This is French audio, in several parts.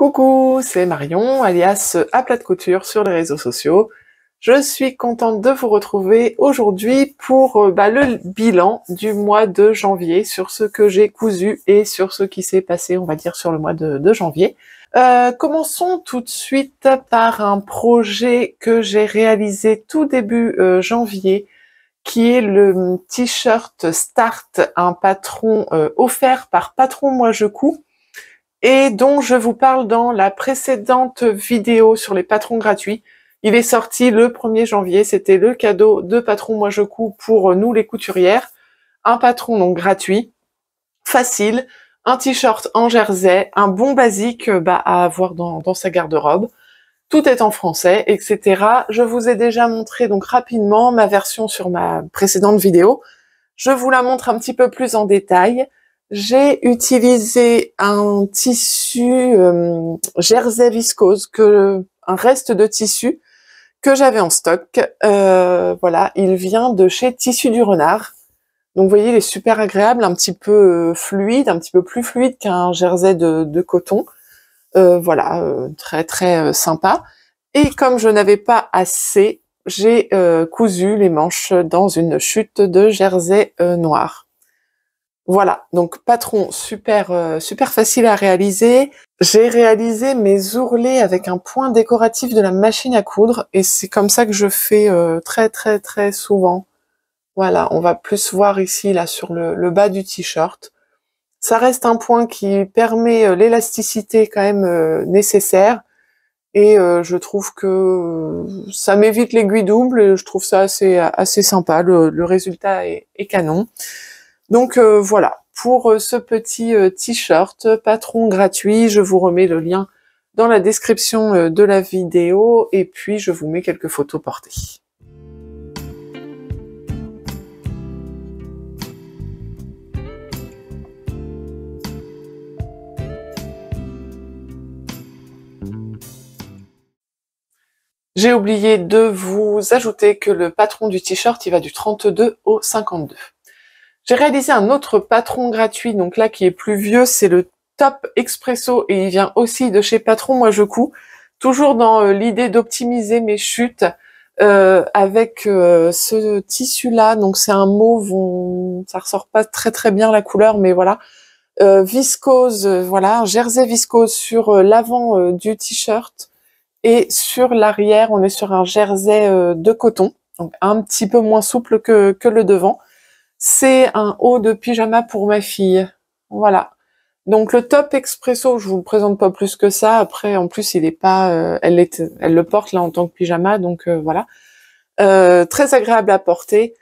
Coucou, c'est Marion, alias à plat de couture sur les réseaux sociaux. Je suis contente de vous retrouver aujourd'hui pour le bilan du mois de janvier sur ce que j'ai cousu et sur ce qui s'est passé, on va dire, sur le mois de janvier. Commençons tout de suite par un projet que j'ai réalisé tout début janvier, qui est le t-shirt Start, un patron offert par Patron Moi Je Couds, et dont je vous parle dans la précédente vidéo sur les patrons gratuits. Il est sorti le 1er janvier, c'était le cadeau de Patron Moi Je Couds pour nous les couturières. Un patron donc gratuit, facile, un t-shirt en jersey, un bon basique à avoir dans sa garde-robe. Tout est en français, etc. Je vous ai déjà montré donc rapidement ma version sur ma précédente vidéo. Je vous la montre un petit peu plus en détail. J'ai utilisé un tissu jersey viscose, un reste de tissu que j'avais en stock. Voilà, il vient de chez Tissu du Renard. Donc vous voyez, il est super agréable, un petit peu fluide, un petit peu plus fluide qu'un jersey de coton. Voilà, très très sympa. Et comme je n'avais pas assez, j'ai cousu les manches dans une chute de jersey noir. Voilà, donc patron super facile à réaliser. J'ai réalisé mes ourlets avec un point décoratif de la machine à coudre et c'est comme ça que je fais très souvent. Voilà, on va plus voir ici là sur le bas du t-shirt. Ça reste un point qui permet l'élasticité quand même nécessaire et je trouve que ça m'évite l'aiguille double et je trouve ça assez sympa. Le résultat est canon. Donc voilà, pour ce petit t-shirt, patron gratuit, je vous remets le lien dans la description de la vidéo et puis je vous mets quelques photos portées. J'ai oublié de vous ajouter que le patron du t-shirt, il va du 32 au 52. J'ai réalisé un autre patron gratuit, donc là qui est plus vieux, c'est le Top Expresso et il vient aussi de chez Patron Moi Je Couds, toujours dans l'idée d'optimiser mes chutes avec ce tissu-là, donc c'est un mauve, ça ressort pas très bien la couleur, mais voilà, viscose, voilà, un jersey viscose sur l'avant du t-shirt et sur l'arrière, on est sur un jersey de coton, donc un petit peu moins souple que le devant. C'est un haut de pyjama pour ma fille. Voilà. Donc le Top Expresso, je vous le présente pas plus que ça. Après, en plus, il est pas, elle le porte là en tant que pyjama, donc voilà. Très agréable à porter.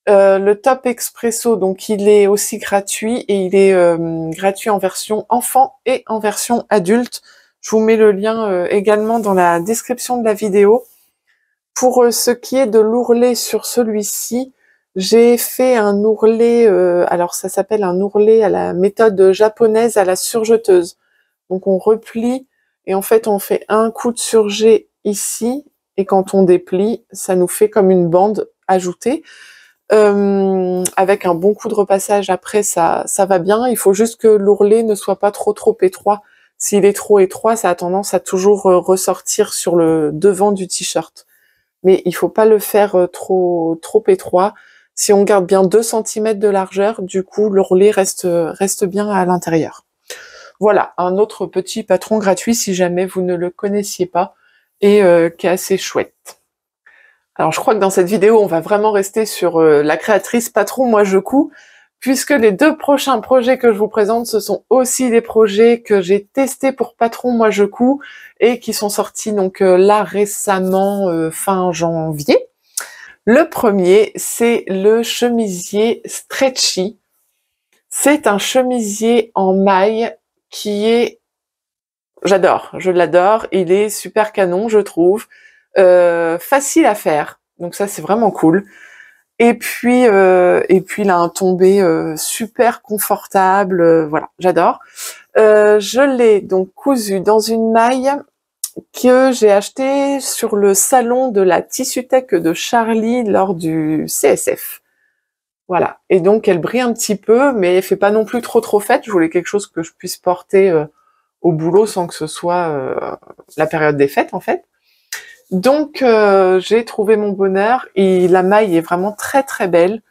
Le Top Expresso, donc il est aussi gratuit et il est gratuit en version enfant et en version adulte. Je vous mets le lien également dans la description de la vidéo. Pour ce qui est de l'ourlet sur celui-ci, j'ai fait un ourlet, alors ça s'appelle un ourlet à la méthode japonaise à la surjeteuse. Donc on replie et en fait on fait un coup de surjet ici et quand on déplie, ça nous fait comme une bande ajoutée. Avec un bon coup de repassage après, ça va bien. Il faut juste que l'ourlet ne soit pas trop étroit. S'il est trop étroit, ça a tendance à toujours ressortir sur le devant du t-shirt. Mais il faut pas le faire trop étroit. Si on garde bien 2 cm de largeur, du coup, l'ourlet reste bien à l'intérieur. Voilà, un autre petit patron gratuit si jamais vous ne le connaissiez pas et qui est assez chouette. Alors, je crois que dans cette vidéo, on va vraiment rester sur la créatrice Patron Moi Je Couds, puisque les 2 prochains projets que je vous présente, ce sont aussi des projets que j'ai testés pour Patron Moi Je Couds et qui sont sortis donc là récemment fin janvier. Le premier, c'est le chemisier Stretchy. C'est un chemisier en maille qui est... J'adore, je l'adore. Il est super canon, je trouve. Facile à faire. Donc ça, c'est vraiment cool. Et puis il a un tombé super confortable. Voilà, j'adore. Je l'ai donc cousu dans une maille que j'ai acheté sur le salon de la Tissutech de Charlie lors du CSF. Voilà. Et donc, elle brille un petit peu, mais elle fait pas non plus trop faite. Je voulais quelque chose que je puisse porter au boulot sans que ce soit la période des fêtes en fait. Donc j'ai trouvé mon bonheur et la maille est vraiment très très belle.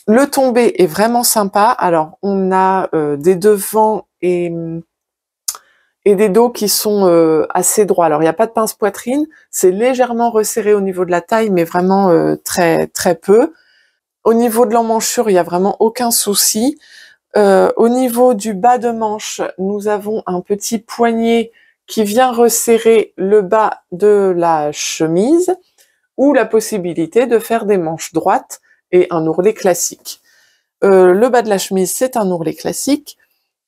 Le tombé est vraiment sympa. Alors on a des devants et des dos qui sont assez droits. Alors il n'y a pas de pince poitrine, c'est légèrement resserré au niveau de la taille, mais vraiment très très peu. Au niveau de l'emmanchure, il n'y a vraiment aucun souci. Au niveau du bas de manche, nous avons un petit poignet qui vient resserrer le bas de la chemise, ou la possibilité de faire des manches droites et un ourlet classique. Le bas de la chemise, c'est un ourlet classique.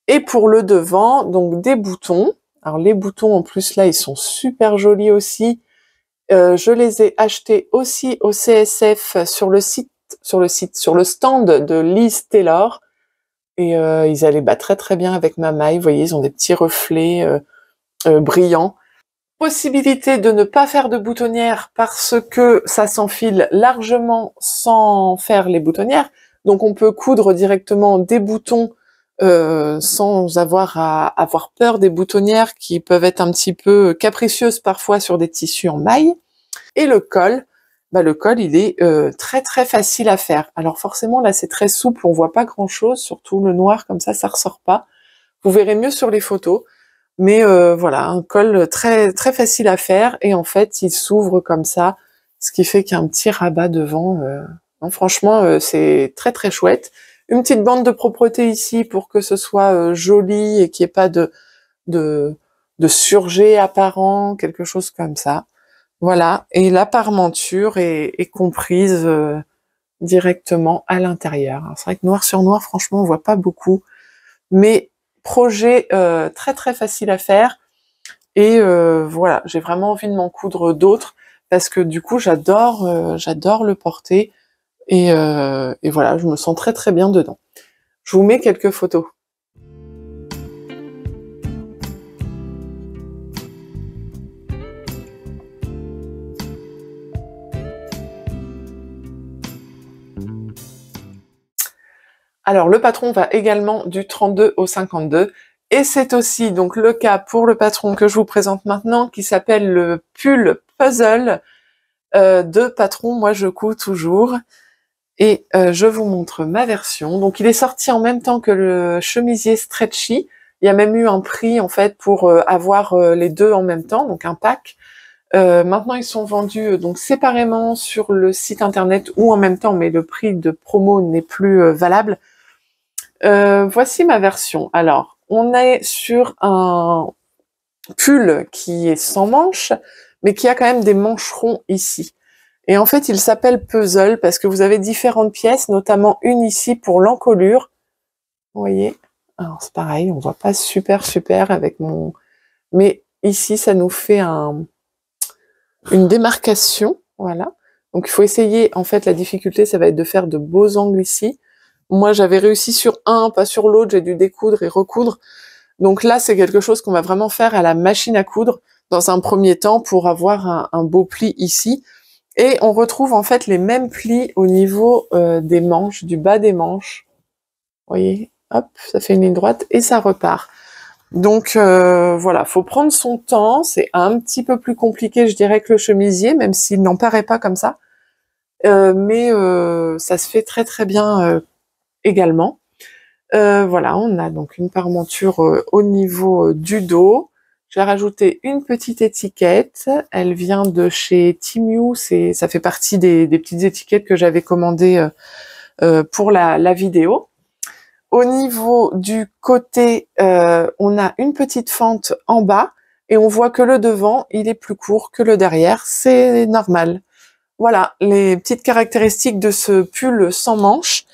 Et pour le devant, donc des boutons. Alors les boutons, en plus, là, ils sont super jolis aussi. Je les ai achetés aussi au CSF sur le stand de Liz Taylor. Et ils allaient très très bien avec ma maille. Vous voyez, ils ont des petits reflets brillants. Possibilité de ne pas faire de boutonnière parce que ça s'enfile largement sans faire les boutonnières. Donc on peut coudre directement des boutons sans avoir à avoir peur des boutonnières qui peuvent être un petit peu capricieuses parfois sur des tissus en maille. Et le col, il est très très facile à faire. Alors forcément là c'est très souple, on voit pas grand chose, surtout le noir comme ça ressort pas. Vous verrez mieux sur les photos. Mais voilà, un col très très facile à faire et en fait il s'ouvre comme ça, ce qui fait qu'il y a un petit rabat devant. Non, franchement, c'est très très chouette. Une petite bande de propreté ici pour que ce soit joli et qu'il n'y ait pas de surjet apparent, quelque chose comme ça. Voilà, et la parmenture est comprise directement à l'intérieur. C'est vrai que noir sur noir, franchement, on voit pas beaucoup, mais projet très très facile à faire. Et voilà, j'ai vraiment envie de m'en coudre d'autres parce que du coup j'adore le porter et voilà, je me sens très très bien dedans. Je vous mets quelques photos. Alors le patron va également du 32 au 52 et c'est aussi donc le cas pour le patron que je vous présente maintenant qui s'appelle le pull puzzle de patron Moi je couds toujours. Et je vous montre ma version. Donc il est sorti en même temps que le chemisier stretchy. Il y a même eu un prix en fait pour avoir les deux en même temps, donc un pack. Maintenant ils sont vendus donc séparément sur le site internet ou en même temps, mais le prix de promo n'est plus valable. Voici ma version. Alors on est sur un pull qui est sans manches, mais qui a quand même des mancherons ici. Et en fait, il s'appelle puzzle parce que vous avez différentes pièces, notamment une ici pour l'encolure. Vous voyez? Alors c'est pareil, on voit pas super avec mon... Mais ici, ça nous fait une démarcation, voilà. Donc il faut essayer, en fait, la difficulté, ça va être de faire de beaux angles ici. Moi, j'avais réussi sur un, pas sur l'autre, j'ai dû découdre et recoudre. Donc là, c'est quelque chose qu'on va vraiment faire à la machine à coudre dans un premier temps pour avoir un beau pli ici. Et on retrouve en fait les mêmes plis au niveau des manches, du bas des manches. Vous voyez, hop, ça fait une ligne droite et ça repart. Donc voilà, faut prendre son temps. C'est un petit peu plus compliqué, je dirais, que le chemisier, même s'il n'en paraît pas comme ça. Mais ça se fait très très bien également. Voilà, on a donc une parmenture au niveau du dos. J'ai rajouté une petite étiquette. Elle vient de chez Temu. Ça fait partie des petites étiquettes que j'avais commandées pour la vidéo. Au niveau du côté, on a une petite fente en bas et on voit que le devant, il est plus court que le derrière. C'est normal. Voilà, les petites caractéristiques de ce pull sans manches.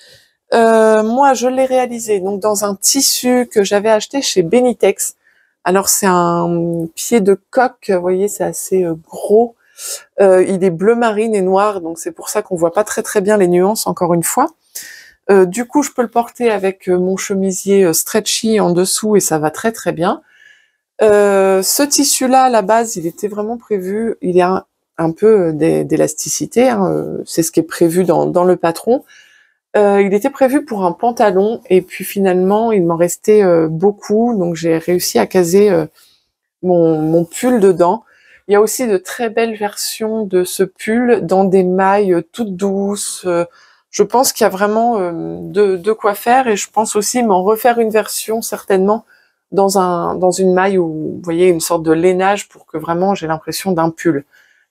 Moi, je l'ai réalisé donc dans un tissu que j'avais acheté chez Benitex. Alors c'est un pied de coq, vous voyez, c'est assez gros. Il est bleu marine et noir, donc c'est pour ça qu'on voit pas très très bien les nuances, encore une fois. Du coup, je peux le porter avec mon chemisier stretchy en dessous et ça va très très bien. Ce tissu-là, à la base, il était vraiment prévu, il y a un peu d'élasticité, hein, c'est ce qui est prévu dans le patron. Il était prévu pour un pantalon et puis finalement il m'en restait beaucoup, donc j'ai réussi à caser mon pull dedans. Il y a aussi de très belles versions de ce pull dans des mailles toutes douces. Je pense qu'il y a vraiment de quoi faire et je pense aussi m'en refaire une version certainement dans une maille où vous voyez une sorte de lainage pour que vraiment j'ai l'impression d'un pull.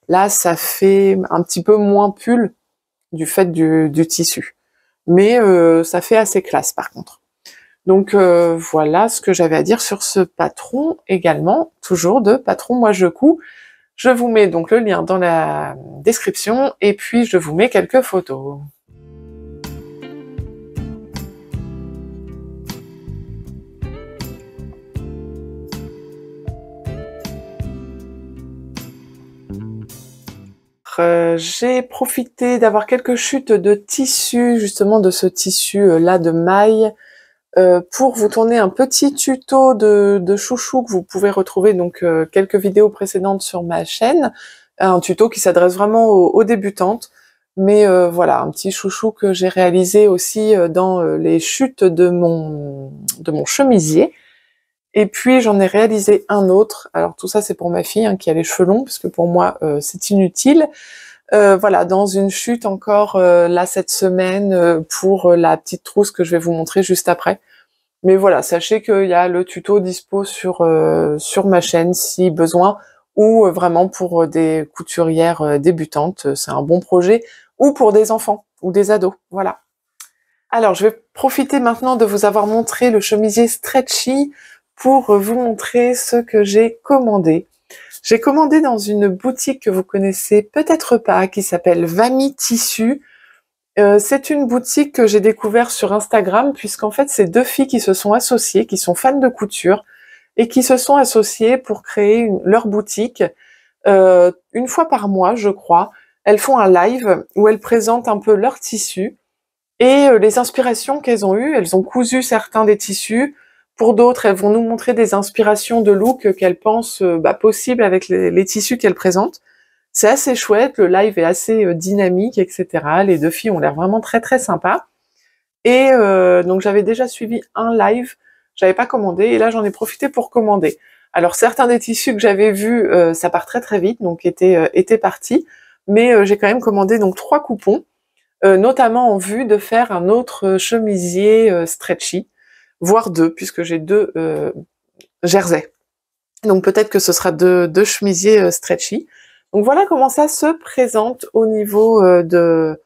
Là, ça fait un petit peu moins pull du fait du tissu. Mais ça fait assez classe par contre. Donc voilà ce que j'avais à dire sur ce patron également, toujours de Patron Moi Je Couds. Je vous mets donc le lien dans la description et puis je vous mets quelques photos. J'ai profité d'avoir quelques chutes de tissu, justement de ce tissu là de maille, pour vous tourner un petit tuto de chouchou que vous pouvez retrouver donc quelques vidéos précédentes sur ma chaîne, un tuto qui s'adresse vraiment aux débutantes, mais voilà, un petit chouchou que j'ai réalisé aussi dans les chutes de mon chemisier. Et puis j'en ai réalisé un autre. Alors tout ça c'est pour ma fille qui a les cheveux longs, parce que pour moi c'est inutile. Voilà, dans une chute encore là cette semaine pour la petite trousse que je vais vous montrer juste après. Mais voilà, sachez qu'il y a le tuto dispo sur ma chaîne si besoin, ou vraiment pour des couturières débutantes, c'est un bon projet, ou pour des enfants ou des ados, voilà. Alors je vais profiter maintenant de vous avoir montré le chemisier stretchy pour vous montrer ce que j'ai commandé. J'ai commandé dans une boutique que vous connaissez peut-être pas, qui s'appelle Vami Tissu. C'est une boutique que j'ai découvert sur Instagram, puisqu'en fait, c'est deux filles qui se sont associées, qui sont fans de couture, et qui se sont associées pour créer leur boutique. Une fois par mois, je crois, elles font un live où elles présentent un peu leurs tissus et les inspirations qu'elles ont eues. Elles ont cousu certains des tissus. Pour d'autres, elles vont nous montrer des inspirations de look qu'elles pensent possibles avec les tissus qu'elles présentent. C'est assez chouette, le live est assez dynamique, etc. Les deux filles ont l'air vraiment très très sympas. Et donc j'avais déjà suivi un live, j'avais pas commandé, et là j'en ai profité pour commander. Alors certains des tissus que j'avais vus, ça part très très vite, donc étaient partis, mais j'ai quand même commandé donc 3 coupons, notamment en vue de faire un autre chemisier stretchy, voire 2, puisque j'ai 2 jerseys. Donc peut-être que ce sera deux chemisiers stretchy. Donc voilà comment ça se présente au niveau de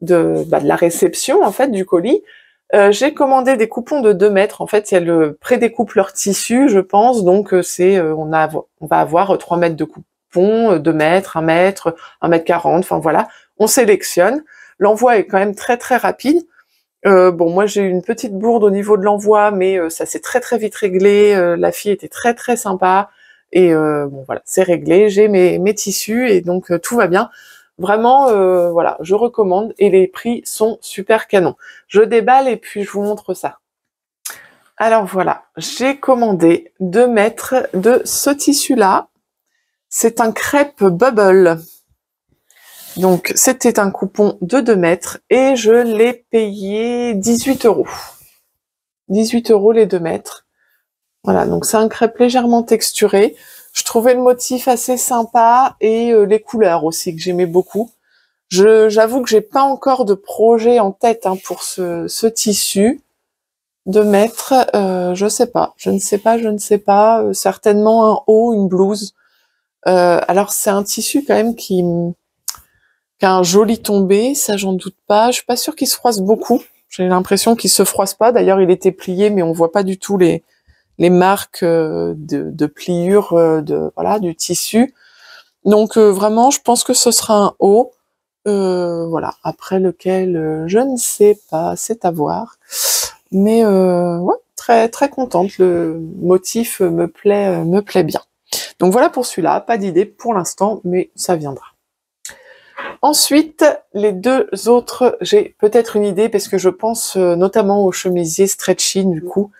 la réception en fait du colis. J'ai commandé des coupons de 2 mètres. En fait, il prédécoupe leur tissu, je pense. Donc on va avoir 3 mètres de coupons, 2 mètres, 1 mètre, 1 mètre 40. Enfin voilà, on sélectionne. L'envoi est quand même très très rapide. Bon, moi j'ai eu une petite bourde au niveau de l'envoi, mais ça s'est très très vite réglé. La fille était très très sympa. Et bon voilà, c'est réglé, j'ai mes tissus et donc tout va bien. Vraiment, voilà, je recommande et les prix sont super canons. Je déballe et puis je vous montre ça. Alors voilà, j'ai commandé 2 mètres de ce tissu-là. C'est un crêpe bubble. Donc c'était un coupon de 2 mètres et je l'ai payé 18 €. 18 € les 2 mètres. Voilà, donc c'est un crêpe légèrement texturé. Je trouvais le motif assez sympa et les couleurs aussi que j'aimais beaucoup. J'avoue que j'ai pas encore de projet en tête pour ce tissu de mettre. Je sais pas, je ne sais pas. Certainement un haut, une blouse. Alors c'est un tissu quand même qui a un joli tombé, ça j'en doute pas. Je suis pas sûre qu'il se froisse beaucoup. J'ai l'impression qu'il se froisse pas. D'ailleurs il était plié, mais on voit pas du tout les marques de pliure du tissu. Donc vraiment, je pense que ce sera un haut. Voilà. Après lequel, je ne sais pas, c'est à voir. Mais ouais, très très contente. Le motif me plaît bien. Donc voilà pour celui-là. Pas d'idée pour l'instant, mais ça viendra. Ensuite, les 2 autres, j'ai peut-être une idée parce que je pense notamment au chemisier stretchy du coup.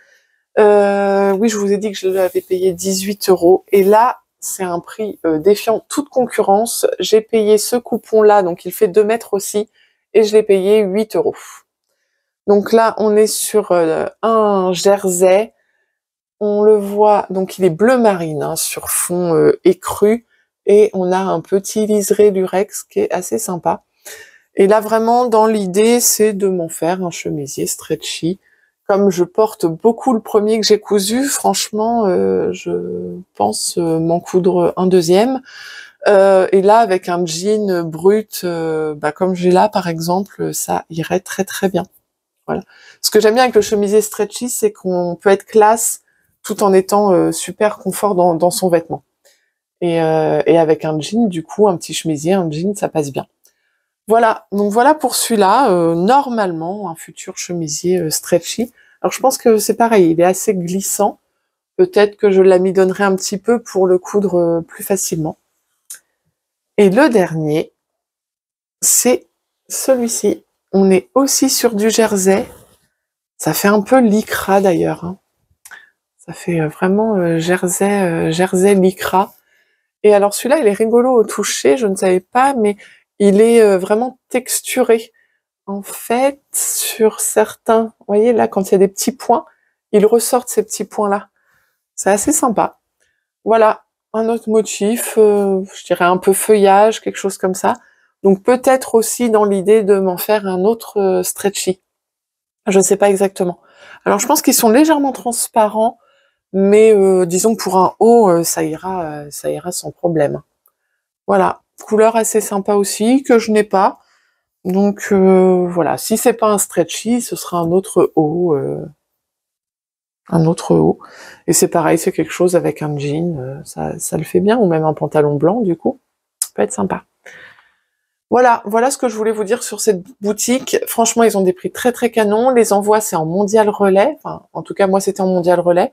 Oui, je vous ai dit que je l'avais payé 18 € et là, c'est un prix défiant toute concurrence. J'ai payé ce coupon-là, donc il fait 2 mètres aussi, et je l'ai payé 8 €. Donc là, on est sur un jersey. On le voit, donc il est bleu marine hein, sur fond écru. Et on a un petit liseré lurex qui est assez sympa. Et là, vraiment, dans l'idée, c'est de m'en faire un chemisier stretchy. Comme je porte beaucoup le premier que j'ai cousu, franchement, je pense m'en coudre un deuxième. Et là, avec un jean brut, comme j'ai là, par exemple, ça irait très très bien. Voilà. Ce que j'aime bien avec le chemisier stretchy, c'est qu'on peut être classe tout en étant super confort dans son vêtement. Et avec un jean, du coup, un petit chemisier, un jean, ça passe bien. Voilà, donc voilà pour celui-là, normalement, un futur chemisier stretchy. Alors je pense que c'est pareil, il est assez glissant. Peut-être que je l'amidonnerai un petit peu pour le coudre plus facilement. Et le dernier, c'est celui-ci. On est aussi sur du jersey. Ça fait un peu lycra d'ailleurs. Hein. Ça fait vraiment jersey lycra. Et alors celui-là, il est rigolo au toucher, je ne savais pas, mais il est vraiment texturé. En fait, sur certains, vous voyez là, quand il y a des petits points, ils ressortent ces petits points-là. C'est assez sympa. Voilà, un autre motif, je dirais un peu feuillage, quelque chose comme ça. Donc peut-être aussi dans l'idée de m'en faire un autre stretchy. Je ne sais pas exactement. Alors je pense qu'ils sont légèrement transparents, mais disons que pour un haut, ça ira sans problème. Voilà, couleur assez sympa aussi, que je n'ai pas. Donc voilà, si c'est pas un stretchy, ce sera un autre haut. Et c'est pareil, c'est quelque chose avec un jean, ça le fait bien, ou même un pantalon blanc du coup. Ça peut être sympa. Voilà ce que je voulais vous dire sur cette boutique. Franchement, ils ont des prix très très canons. Les envois, c'est en mondial relais. Enfin, en tout cas, moi, c'était en mondial relais.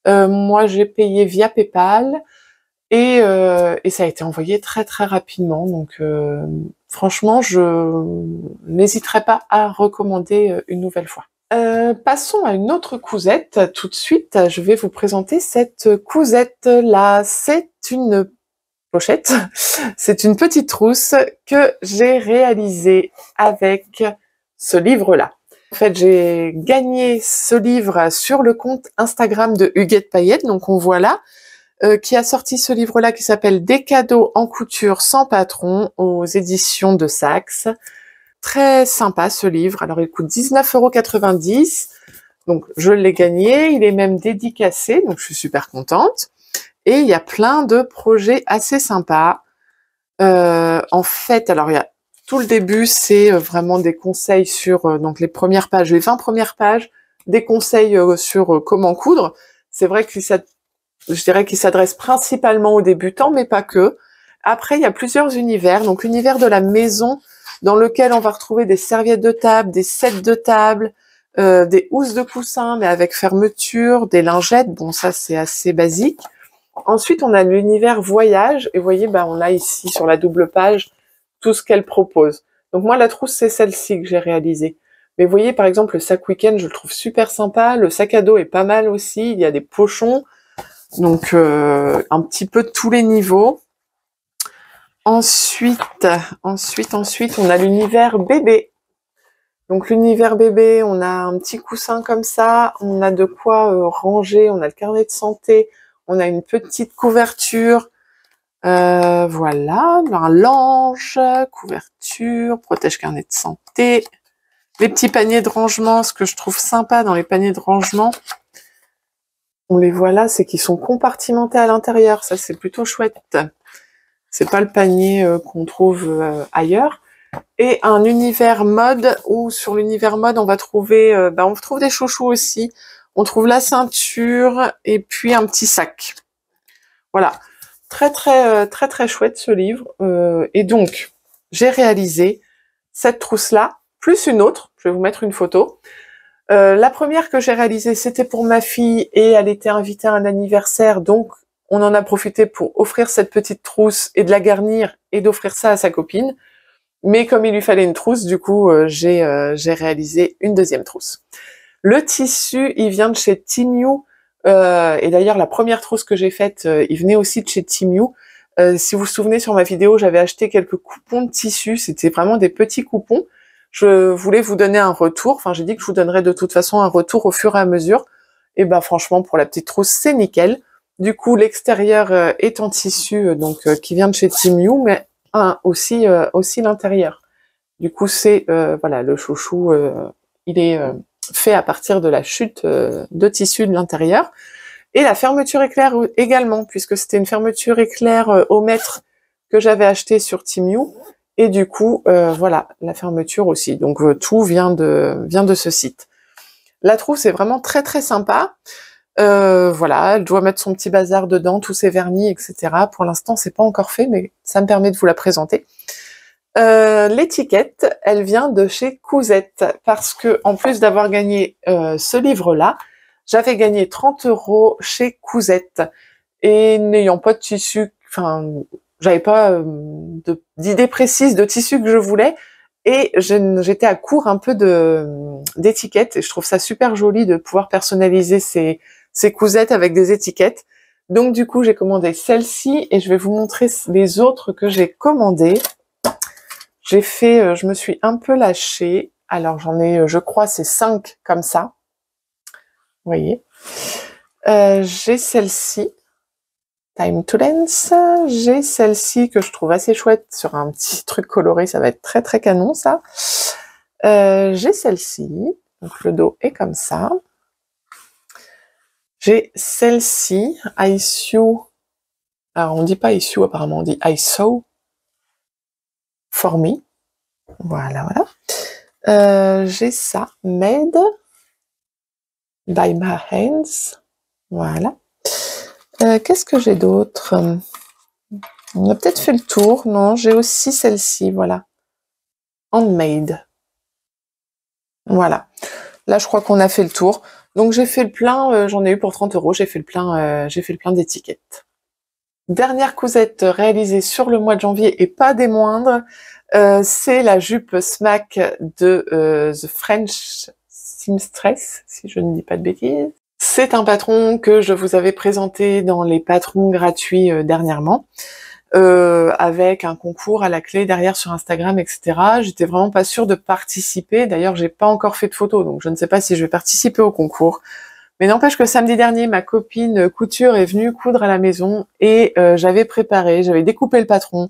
Moi, j'ai payé via PayPal. Et ça a été envoyé très très rapidement. Donc franchement, je n'hésiterai pas à recommander une nouvelle fois. Passons à une autre cousette. Tout de suite, je vais vous présenter cette cousette-là. C'est une pochette. C'est une petite trousse que j'ai réalisée avec ce livre-là. En fait, j'ai gagné ce livre sur le compte Instagram de Huguette Payette. Donc on voit là. Qui a sorti ce livre-là qui s'appelle Des cadeaux en couture sans patron aux éditions de Saxe. Très sympa ce livre. Alors il coûte 19,90 €. Donc je l'ai gagné. Il est même dédicacé, donc je suis super contente. Et il y a plein de projets assez sympas. En fait, alors il y a tout le début, c'est vraiment des conseils sur donc les premières pages, les 20 premières pages, des conseils sur comment coudre. C'est vrai que je dirais qu'il s'adresse principalement aux débutants, mais pas que. Après, il y a plusieurs univers. Donc, l'univers de la maison, dans lequel on va retrouver des serviettes de table, des sets de table, des housses de coussin, mais avec fermeture, des lingettes. Bon, ça, c'est assez basique. Ensuite, on a l'univers voyage. Et vous voyez, on a ici, sur la double page, tout ce qu'elle propose. Donc, moi, la trousse, c'est celle-ci que j'ai réalisée. Mais vous voyez, par exemple, le sac week-end, je le trouve super sympa. Le sac à dos est pas mal aussi. Il y a des pochons. Donc un petit peu de tous les niveaux. Ensuite, on a l'univers bébé. Donc l'univers bébé, on a un petit coussin comme ça, on a de quoi ranger, on a le carnet de santé, on a une petite couverture, voilà, un linge, couverture, protège carnet de santé, les petits paniers de rangement. Ce que je trouve sympa dans les paniers de rangement, on les voit là, c'est qu'ils sont compartimentés à l'intérieur. Ça, c'est plutôt chouette. C'est pas le panier qu'on trouve ailleurs. Et un univers mode, où sur l'univers mode, on va trouver, on trouve des chouchous aussi. On trouve la ceinture et puis un petit sac. Voilà. Très, très, très, très chouette ce livre. Et donc, j'ai réalisé cette trousse-là, plus une autre. Je vais vous mettre une photo. La première que j'ai réalisée, c'était pour ma fille et elle était invitée à un anniversaire, donc on en a profité pour offrir cette petite trousse et de la garnir et d'offrir ça à sa copine. Mais comme il lui fallait une trousse, du coup, j'ai réalisé une deuxième trousse. Le tissu, il vient de chez Timiu, et d'ailleurs la première trousse que j'ai faite, il venait aussi de chez Timiu. Si vous vous souvenez, sur ma vidéo, j'avais acheté quelques coupons de tissu, c'était vraiment des petits coupons. Je voulais vous donner un retour. Enfin, j'ai dit que je vous donnerais de toute façon un retour au fur et à mesure. Et ben franchement, pour la petite trousse, c'est nickel. Du coup, l'extérieur est en tissu, qui vient de chez Team You, mais aussi l'intérieur. Du coup, c'est voilà, le chouchou, il est fait à partir de la chute de tissu de l'intérieur. Et la fermeture éclair également, puisque c'était une fermeture éclair au mètre que j'avais acheté sur Team You. Et du coup, voilà, la fermeture aussi. Donc tout vient de ce site. La trousse est vraiment très très sympa. Voilà, elle doit mettre son petit bazar dedans, tous ses vernis, etc. Pour l'instant, c'est pas encore fait, mais ça me permet de vous la présenter. L'étiquette, elle vient de chez Cousette, parce que en plus d'avoir gagné ce livre-là, j'avais gagné 30 € chez Cousette. Et n'ayant pas de tissu, enfin, j'avais pas d'idée précise de tissu que je voulais, et j'étais à court un peu d'étiquettes, et je trouve ça super joli de pouvoir personnaliser ces cousettes avec des étiquettes. Donc du coup, j'ai commandé celle-ci, et je vais vous montrer les autres que j'ai commandées. J'ai fait, je me suis un peu lâchée. Alors j'en ai, je crois, c'est 5 comme ça. Vous voyez. J'ai celle-ci, Time to Dance. J'ai celle-ci que je trouve assez chouette sur un petit truc coloré. Ça va être très très canon ça. J'ai celle-ci. Donc le dos est comme ça. J'ai celle-ci, I Sew. Alors on dit pas I Sew apparemment, on dit I Sew for me. Voilà, voilà. J'ai ça, Made by my hands. Voilà. Qu'est-ce que j'ai d'autre? On a peut-être fait le tour. Non, j'ai aussi celle-ci, voilà. Handmade. Voilà. Là, je crois qu'on a fait le tour. Donc, j'ai fait le plein. J'en ai eu pour 30 €. J'ai fait le plein d'étiquettes. Dernière cousette réalisée sur le mois de janvier et pas des moindres. C'est la jupe Smack de The French Seamstress, si je ne dis pas de bêtises. C'est un patron que je vous avais présenté dans les patrons gratuits dernièrement, avec un concours à la clé derrière sur Instagram, etc. J'étais vraiment pas sûre de participer. D'ailleurs, j'ai pas encore fait de photos, donc je ne sais pas si je vais participer au concours. Mais n'empêche que samedi dernier, ma copine couture est venue coudre à la maison et j'avais découpé le patron,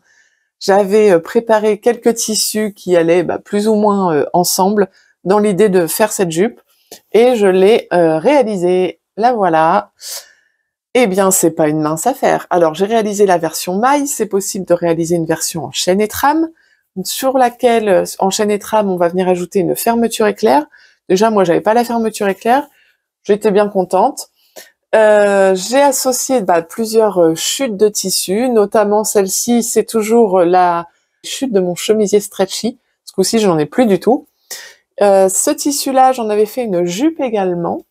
j'avais préparé quelques tissus qui allaient plus ou moins ensemble dans l'idée de faire cette jupe. Et je l'ai réalisé, la voilà. Eh bien, c'est pas une mince affaire. Alors, j'ai réalisé la version maille, c'est possible de réaliser une version en chaîne et trame, sur laquelle, en chaîne et trame, on va venir ajouter une fermeture éclair. Déjà, moi, j'avais pas la fermeture éclair, j'étais bien contente. J'ai associé plusieurs chutes de tissu, notamment celle-ci, c'est toujours la chute de mon chemisier stretchy. Ce coup-ci, j'en ai plus du tout. Ce tissu-là, j'en avais fait une jupe également.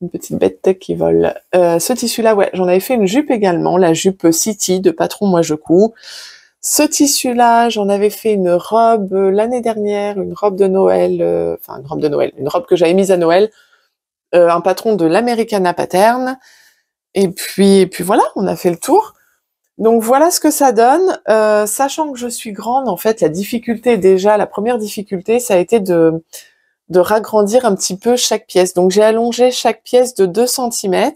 Une petite bête qui vole. Ce tissu-là, ouais, j'en avais fait une jupe également, la jupe City de Patron Moi Je Couds. Ce tissu-là, j'en avais fait une robe l'année dernière, une robe de Noël, une robe que j'avais mise à Noël, un patron de l'Americana Pattern. Et puis voilà, on a fait le tour. Donc voilà ce que ça donne. Sachant que je suis grande, en fait, la première difficulté, ça a été de ragrandir un petit peu chaque pièce. Donc j'ai allongé chaque pièce de 2 cm.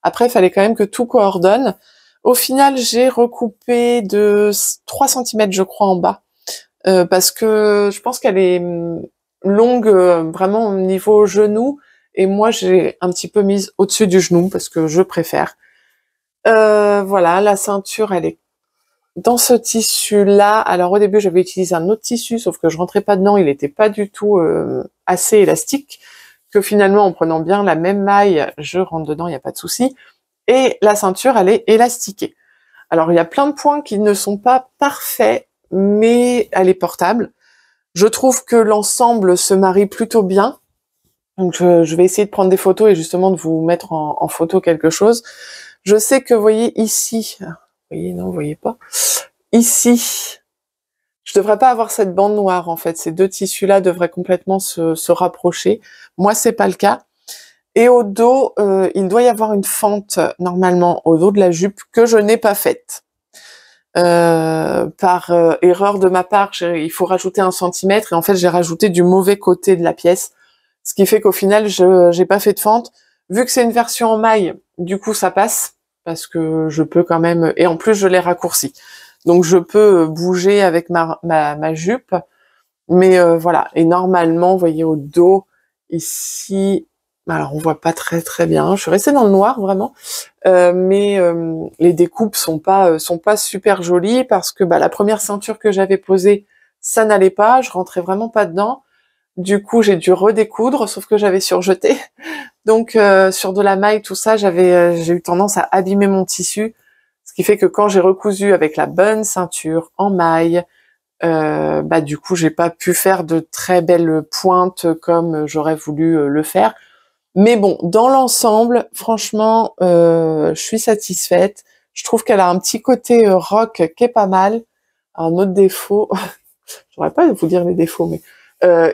Après, il fallait quand même que tout coordonne. Au final, j'ai recoupé de 3 cm, je crois, en bas. Parce que je pense qu'elle est longue, vraiment au niveau genou. Et moi, j'ai un petit peu mise au-dessus du genou, parce que je préfère. Voilà, la ceinture, elle est dans ce tissu-là. Alors au début, j'avais utilisé un autre tissu, sauf que je rentrais pas dedans, il était pas du tout assez élastique, que finalement, en prenant bien la même maille, je rentre dedans, il n'y a pas de souci. Et la ceinture, elle est élastiquée. Alors il y a plein de points qui ne sont pas parfaits, mais elle est portable. Je trouve que l'ensemble se marie plutôt bien. Donc je vais essayer de prendre des photos et justement de vous mettre en photo quelque chose. Je sais que, vous voyez ici, vous voyez, non, vous voyez pas. Ici, je devrais pas avoir cette bande noire, en fait. Ces deux tissus-là devraient complètement se rapprocher. Moi, c'est pas le cas. Et au dos, il doit y avoir une fente, normalement, au dos de la jupe, que je n'ai pas faite. Par erreur de ma part, il faut rajouter 1 centimètre et en fait j'ai rajouté du mauvais côté de la pièce, ce qui fait qu'au final j'ai pas fait de fente. Vu que c'est une version en maille, du coup ça passe parce que je peux quand même, et en plus je l'ai raccourci, donc je peux bouger avec ma jupe, mais voilà. Et normalement, vous voyez au dos ici, alors on voit pas très bien, je suis restée dans le noir vraiment. Mais les découpes sont pas super jolies parce que la première ceinture que j'avais posée, ça n'allait pas, je rentrais vraiment pas dedans. Du coup, j'ai dû redécoudre, sauf que j'avais surjeté. Donc sur de la maille, tout ça, j'ai eu tendance à abîmer mon tissu, ce qui fait que quand j'ai recousu avec la bonne ceinture en maille, du coup, j'ai pas pu faire de très belles pointes comme j'aurais voulu le faire. Mais bon, dans l'ensemble, franchement, je suis satisfaite. Je trouve qu'elle a un petit côté rock qui est pas mal. Un autre défaut, j'aurais pas vous dire les défauts, mais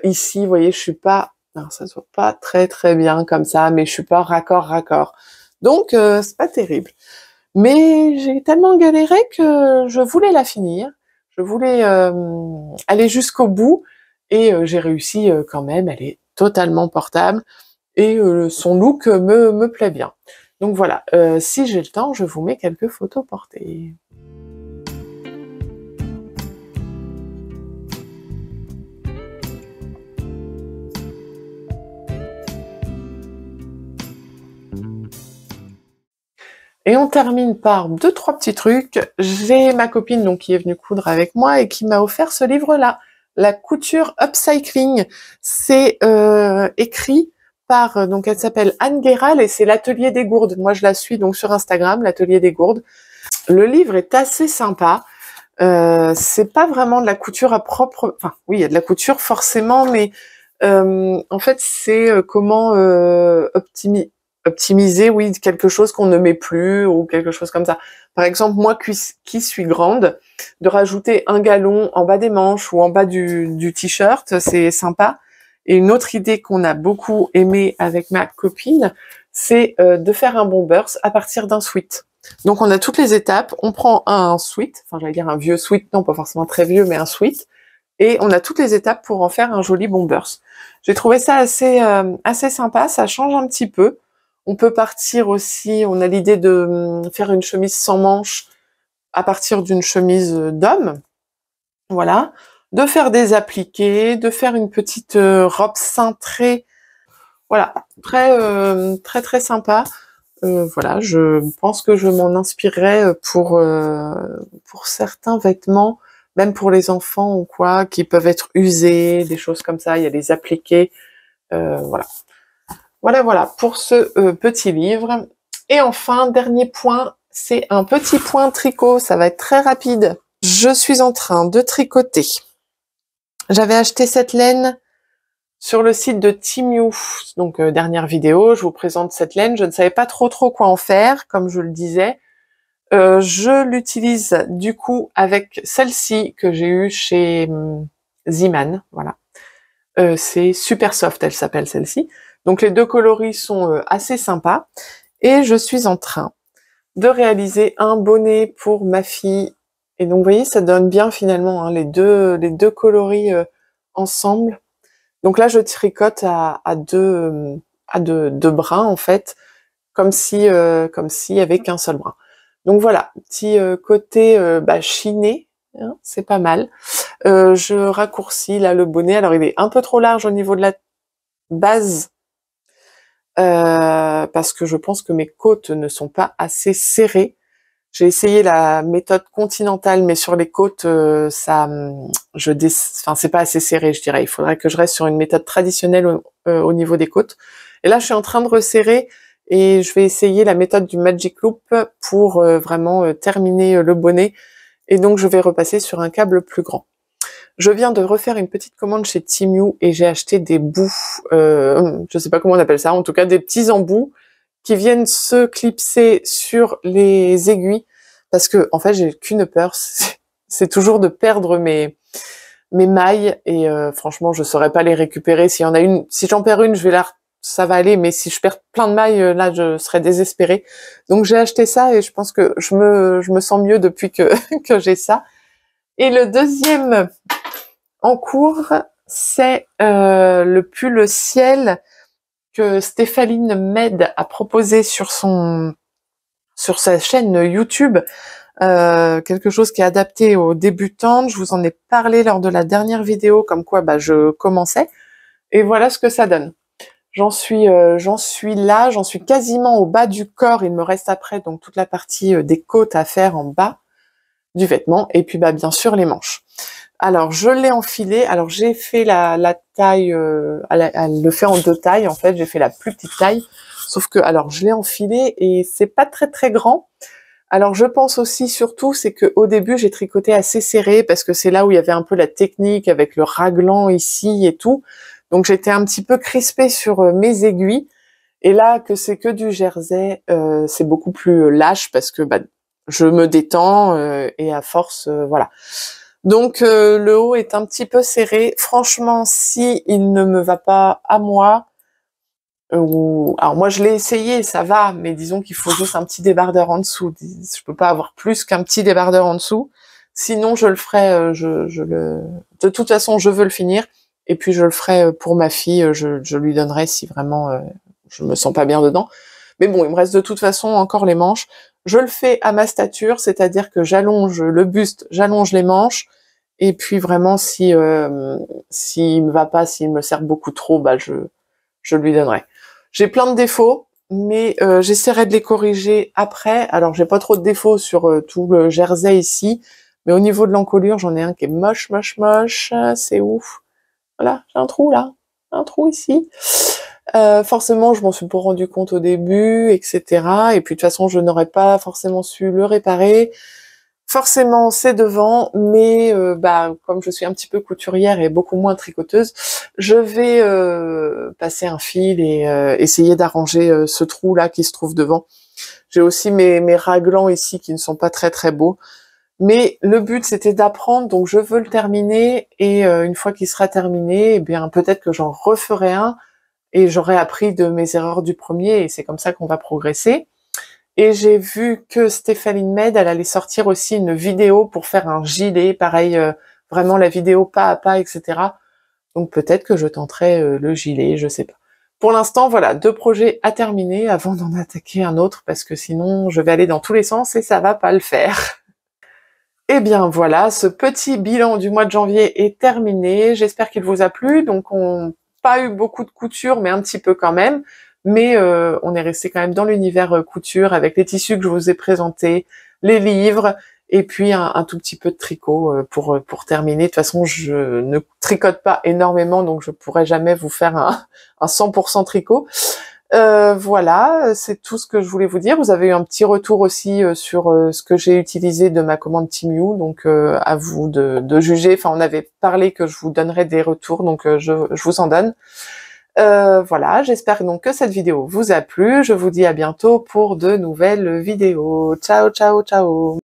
ici, vous voyez, je suis pas, non, ça se voit pas très bien comme ça, mais je suis pas raccord. Donc, c'est pas terrible. Mais j'ai tellement galéré que je voulais la finir. Je voulais aller jusqu'au bout et j'ai réussi quand même. Elle est totalement portable. Et son look me plaît bien. Donc voilà, si j'ai le temps, je vous mets quelques photos portées. Et on termine par 2-3 petits trucs. J'ai ma copine donc qui est venue coudre avec moi et qui m'a offert ce livre-là, La couture upcycling. C'est écrit par, donc elle s'appelle Anne Guéral et c'est l'Atelier des Gourdes. Moi je la suis donc sur Instagram, l'Atelier des Gourdes. Le livre est assez sympa. C'est pas vraiment de la couture à propre, enfin oui, il y a de la couture forcément, mais en fait c'est comment optimiser, oui, quelque chose qu'on ne met plus ou quelque chose comme ça. Par exemple, moi qui suis grande, de rajouter un galon en bas des manches ou en bas du t-shirt, c'est sympa. Et une autre idée qu'on a beaucoup aimé avec ma copine, c'est de faire un bombers à partir d'un sweat. Donc on a toutes les étapes, on prend un sweat, enfin j'allais dire un vieux sweat, non pas forcément très vieux, mais un sweat, et on a toutes les étapes pour en faire un joli bombers. J'ai trouvé ça assez sympa, ça change un petit peu. On peut partir aussi, on a l'idée de faire une chemise sans manches à partir d'une chemise d'homme, voilà, de faire des appliqués, de faire une petite robe cintrée, voilà, très sympa. Voilà, je pense que je m'en inspirerai pour certains vêtements, même pour les enfants ou quoi, qui peuvent être usés, des choses comme ça. Il y a des appliqués, voilà. Voilà pour ce petit livre. Et enfin, dernier point, c'est un petit point tricot. Ça va être très rapide. Je suis en train de tricoter. J'avais acheté cette laine sur le site de Temu, donc dernière vidéo, je vous présente cette laine. Je ne savais pas trop quoi en faire, comme je le disais. Je l'utilise du coup avec celle-ci que j'ai eue chez Zeeman, voilà. C'est Super Soft, elle s'appelle celle-ci. Donc les deux coloris sont assez sympas. Et je suis en train de réaliser un bonnet pour ma fille. Et donc vous voyez, ça donne bien finalement hein, les deux coloris ensemble. Donc là, je tricote à deux brins en fait, comme si il y avait qu'un seul brin. Donc voilà, petit côté chiné, hein, c'est pas mal. Je raccourcis là le bonnet. Alors il est un peu trop large au niveau de la base parce que je pense que mes côtes ne sont pas assez serrées. J'ai essayé la méthode continentale, mais sur les côtes, c'est pas assez serré, je dirais. Il faudrait que je reste sur une méthode traditionnelle au niveau des côtes. Et là, je suis en train de resserrer et je vais essayer la méthode du Magic Loop pour vraiment terminer le bonnet. Et donc, je vais repasser sur un câble plus grand. Je viens de refaire une petite commande chez Temu et j'ai acheté des bouts, je sais pas comment on appelle ça, en tout cas des petits embouts qui viennent se clipser sur les aiguilles, parce que en fait j'ai qu'une peur, c'est toujours de perdre mes mailles et franchement je saurais pas les récupérer. S'il y en a une, si j'en perds une, je vais ça va aller, mais si je perds plein de mailles, là, je serais désespérée. Donc j'ai acheté ça et je pense que je me sens mieux depuis que, que j'ai ça. Et le deuxième en cours, c'est le pull ciel que Stéphaline Med a proposé sur sa chaîne YouTube. Quelque chose qui est adapté aux débutantes. Je vous en ai parlé lors de la dernière vidéo, comme quoi je commençais. Et voilà ce que ça donne. J'en suis là, j'en suis quasiment au bas du corps. Il me reste après donc toute la partie des côtes à faire en bas du vêtement. Et puis bien sûr les manches. Alors je l'ai enfilé. Alors j'ai fait la taille, elle le fait en 2 tailles en fait. J'ai fait la plus petite taille. Sauf que alors je l'ai enfilé et c'est pas très très grand. Alors je pense aussi surtout c'est que au début j'ai tricoté assez serré parce que c'est là où il y avait un peu la technique avec le raglan ici et tout. Donc j'étais un petit peu crispée sur mes aiguilles. Et là que c'est que du jersey, c'est beaucoup plus lâche parce que je me détends et à force voilà. Donc le haut est un petit peu serré. Franchement, si il ne me va pas à moi, alors moi je l'ai essayé, ça va, mais disons qu'il faut juste un petit débardeur en dessous. Je peux pas avoir plus qu'un petit débardeur en dessous. Sinon je le ferai, de toute façon je veux le finir. Et puis je le ferai pour ma fille, je lui donnerai si vraiment je me sens pas bien dedans. Mais bon, il me reste de toute façon encore les manches. Je le fais à ma stature, c'est-à-dire que j'allonge le buste, j'allonge les manches. Et puis vraiment, s'il me va pas, s'il me sert beaucoup trop, je lui donnerai. J'ai plein de défauts, mais j'essaierai de les corriger après. Alors j'ai pas trop de défauts sur tout le jersey ici, mais au niveau de l'encolure, j'en ai un qui est moche. C'est ouf. Voilà, j'ai un trou là, un trou ici. Forcément, je m'en suis pas rendu compte au début, etc. Et puis de toute façon, je n'aurais pas forcément su le réparer. Forcément, c'est devant, mais comme je suis un petit peu couturière et beaucoup moins tricoteuse, je vais passer un fil et essayer d'arranger ce trou-là qui se trouve devant. J'ai aussi mes raglans ici qui ne sont pas très très beaux. Mais le but, c'était d'apprendre, donc je veux le terminer, et une fois qu'il sera terminé, eh bien peut-être que j'en referai un, et j'aurai appris de mes erreurs du premier, et c'est comme ça qu'on va progresser. Et j'ai vu que Stéphaline Med, elle allait sortir aussi une vidéo pour faire un gilet, pareil, vraiment la vidéo pas à pas, etc. Donc peut-être que je tenterai le gilet, je sais pas. Pour l'instant, voilà, 2 projets à terminer avant d'en attaquer un autre, parce que sinon je vais aller dans tous les sens et ça va pas le faire. Eh bien voilà, ce petit bilan du mois de janvier est terminé. J'espère qu'il vous a plu. Donc on pas eu beaucoup de couture, mais un petit peu quand même. Mais on est resté quand même dans l'univers couture avec les tissus que je vous ai présentés, les livres, et puis un tout petit peu de tricot pour terminer. De toute façon, je ne tricote pas énormément, donc je pourrais jamais vous faire un 100% tricot. Voilà, c'est tout ce que je voulais vous dire. Vous avez eu un petit retour aussi sur ce que j'ai utilisé de ma commande Temu, donc à vous de juger. Enfin, on avait parlé que je vous donnerais des retours, donc je vous en donne. Voilà, j'espère donc que cette vidéo vous a plu. Je vous dis à bientôt pour de nouvelles vidéos. Ciao, ciao, ciao!